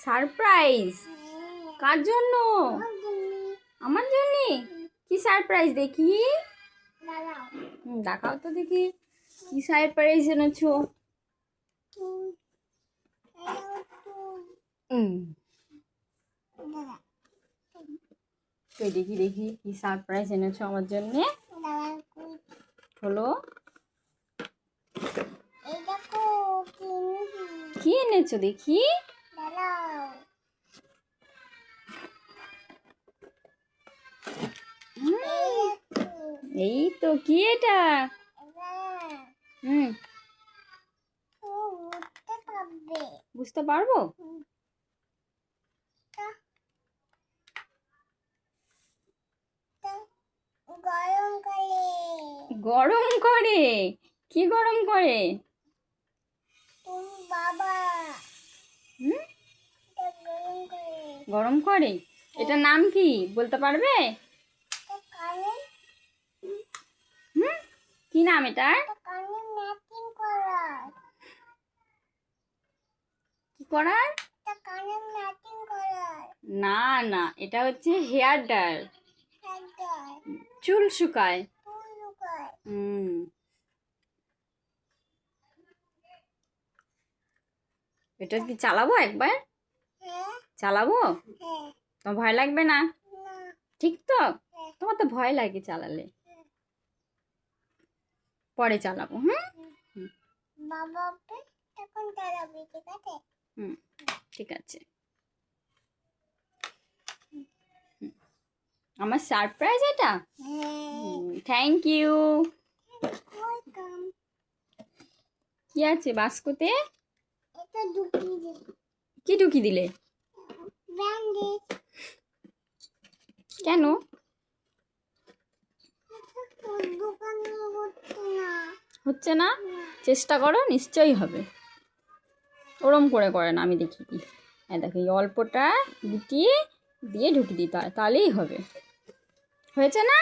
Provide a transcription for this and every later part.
Surprise কার জন্য? আমার জন্য। কি সারপ্রাইজ দেখি? দেখাও তো দেখি কি সারপ্রাইজ এনেছো। দেখি দেখি কি সারপ্রাইজ এনেছো আমার জন্য। হলো কি এনেছো দেখি? এই তো কি এটা? বুঝতে পারবো? গরম করে? কি গরম করে? গরম করে? এটার নাম কি বলতে পারবে? কি নাম এটার? কি করার? না না, এটা হচ্ছে হেয়ার ড্রায়ার। চুল শুকায়। এটা কি চালাবো একবার? চালাবো? তোমার ভয় লাগবে না? ঠিক তো? তোমার তো ভয় লাগে চালালে। পরে চালাবো। ঠিক আছে। আমার সারপ্রাইজ এটা? Thank you. কি আছে বাস্কতে? কি ঢুকি দিলে? কেন? হচ্ছে না? চেষ্টা করো, নিশ্চয়ই হবে। ওরম করে না, আমি দেখি কি। দেখো এই অল্পটা গুটিয়ে দিয়ে ঢুকি দিতে হয়, তাহলেই হবে। হয়েছে না?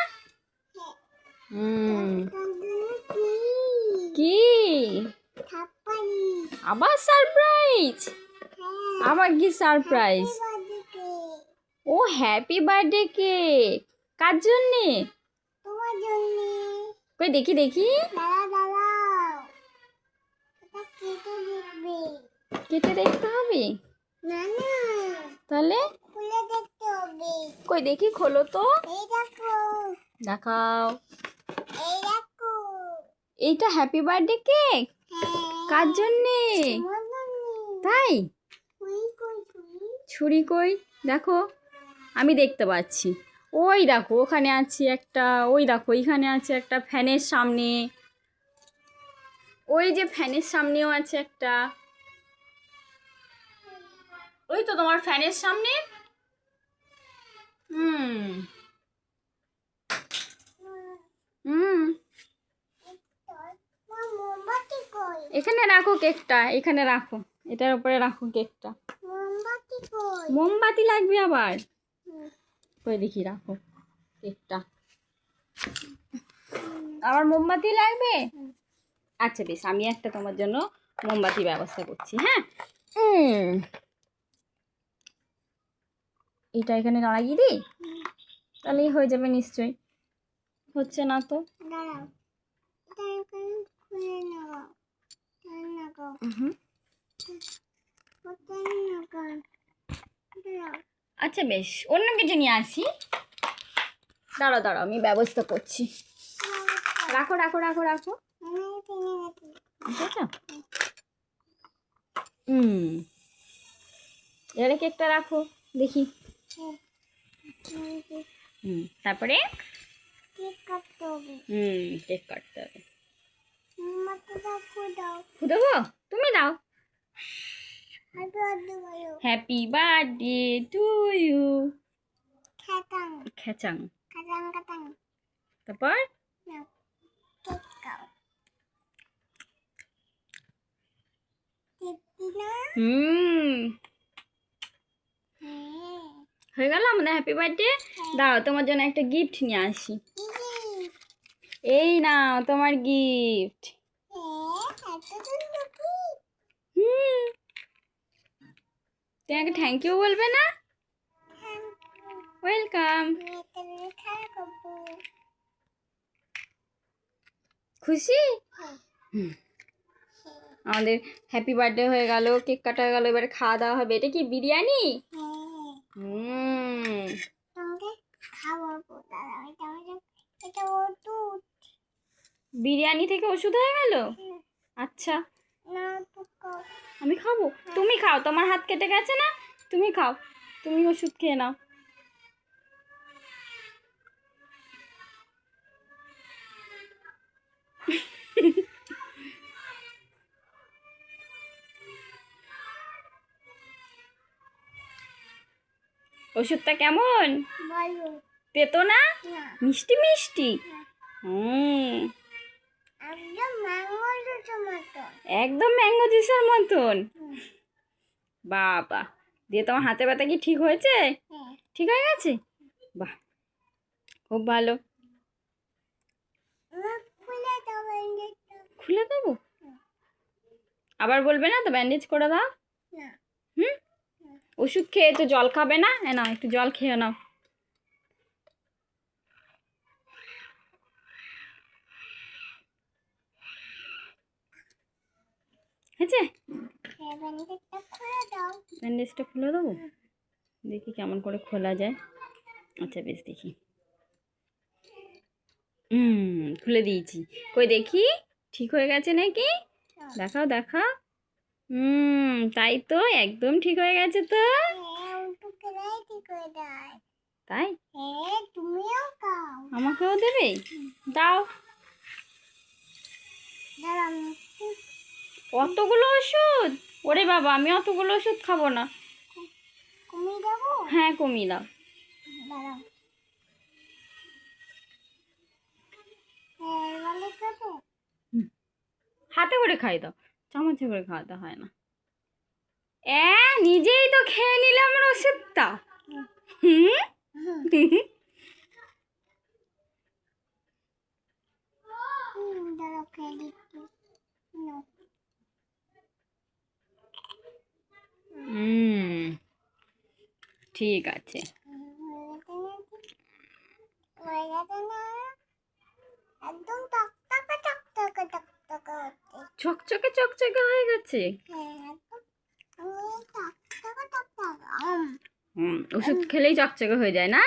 কি আবার সারপ্রাইজ? আবার কি সারপ্রাইজ? ও হ্যাপি বার্থডে কেক। কার জন্যে? কই দেখি দেখি। কেটে দেখতে হবে? তাহলে কই দেখি, খোলো তো। দেখাও। এইটা হ্যাপি বার্থডে কেক? কার জন্যে? তাই? ছুরি কই দেখো, আমি দেখতে পাচ্ছি। ওই দেখো ওখানে আছে একটা, ওই দেখো এখানে আছে একটা ফ্যানের সামনে, ওই যে ফ্যানের সামনেও আছে একটা। ওই তো তোমার ফ্যানের সামনে। এখানে রাখো কেকটা, এখানে রাখো, এটার উপরে রাখো কেকটা। মোমবাতি লাগবে আবার? কই দেখি, রাখো কেকটা। আবার মোমবাতি লাগবে? আচ্ছা বেশ, আমি একটা তোমার জন্য মোমবাতি ব্যবস্থা করছি। হ্যাঁ, এটা এখানে লাগিয়ে দিই, তাহলেই হয়ে যাবে নিশ্চয়ই। হচ্ছে না তো? আচ্ছা বেশ, অন্য কিছু নিয়ে আসি। দাঁড়াও দাঁড়াও, আমি ব্যবস্থা করছি। রাখো রাখো রাখো রাখো। এবারে কেকটা রাখো দেখি। তারপরে কেক কাটতে হবে। কেক কাটতে হবে। ফুটাবো? তুমি দাও। Happy birthday to you. খেচাং। তারপর হয়ে গেল আমাদের হ্যাপি বার্থডে। দাও তোমার জন্য একটা গিফট নিয়ে আসি। এই নাও তোমার গিফট। তুই আগে থ্যাংক ইউ বলবে না? ওয়েলকাম। খুশি? হুম। আমাদের হ্যাপি বার্থডে হয়ে গেল, কেক কাটা হয়ে গেল, এবারে খাওয়া দাওয়া হবে। এটা কি বিরিয়ানি? হুম। বিরিয়ানি থেকে ওষুধ হয়ে গেল? আচ্ছা, আমি খাবো? তুমি খাও, তোমার হাত কেটে গেছে না? তুমি খাও, তুমি ওষুধ খেয়ে নাও। ওষুধটা কেমন? তেতো না? মিষ্টি মিষ্টি। হুম, একদম ম্যাঙ্গো জুসের মতন। বাবা, দিয়ে তোমার হাতে ব্যথা কি ঠিক হয়েছে? ঠিক হয়ে গেছে? বাহ, খুব ভালো। খুলে দেবো? আবার বলবে না তো ব্যান্ডেজ করে দাও? হুম, ওষুধ খেয়ে তো জল খাবে না? নাও একটু জল খেয়ে নাও। হয়েছে? ব্যান্ডেজটা খুলে দেবো? দেখি কেমন করে খোলা যায়। আচ্ছা বেশ, দেখি। খুলে দিয়েছি। কই দেখি, ঠিক হয়ে গেছে নাকি? দেখাও দেখাও। তাই তো, একদম ঠিক হয়ে গেছে তো। তাই? আমাকেও দেবে? দাও। অতগুলো ওষুধ? ওরে বাবা, আমি অতগুলো ওষুধ খাবো না। হ্যাঁ, কমিয়ে দাও। হাতে করে খাই দাও, চামচে করে খাওয়াতে হয় না। নিজেই তো খেয়ে নিলাম ওষুধটা। হুম। ঠিক আছে। চকচকে চকচকে হয়ে গেছে। ওষুধ খেলেই চকচকে হয়ে যায় না?